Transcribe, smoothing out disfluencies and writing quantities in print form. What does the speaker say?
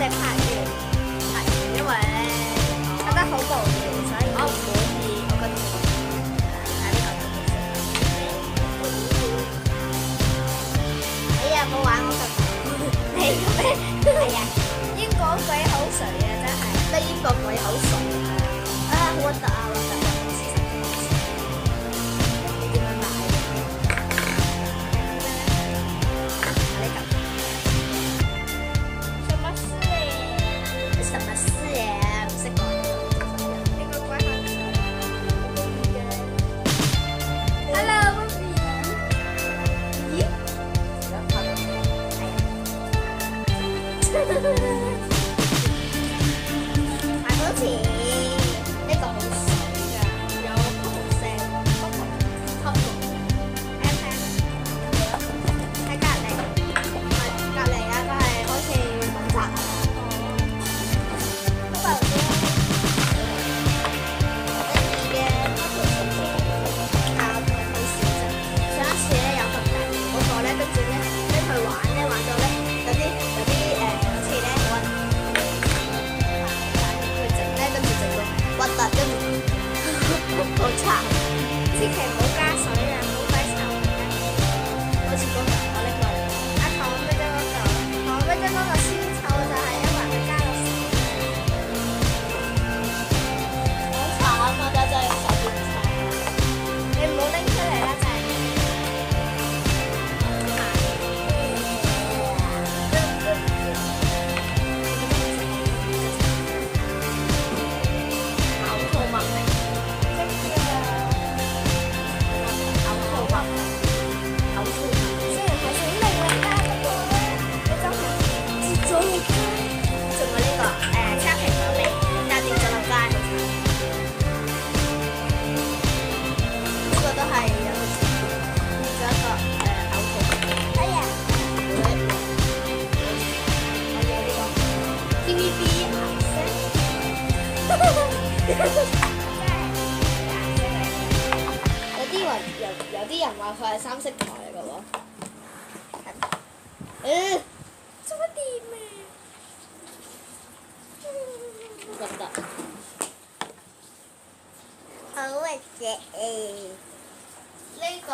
哋拍完，因為咧覺得好無聊，所以我唔滿意。我覺得睇呢個哎呀，冇玩我個頭，你做咩？係啊，英國鬼口水啊，真係咩英國鬼口水啊！好核突啊，核突啊！你點樣買？什麼事呀？唔識講。呢個鬼口水。Hello，咦？買多次，呢個好水㗎，有不同聲，不同級數。喺隔離，隔離啊，佢係好似文宅啊。好臭！千祈唔好加水啊，唔好鬼臭！好似嗰個我拎過嚟，阿糖咩啫嗰個？糖咩啫嗰個先臭就係因為佢加咗水。好慘啊！家姐手變臭，你唔好拎出嚟啦，仔。有啲人話佢係三色台嚟嘅喎。做乜掂啊？覺得好核突。呢個。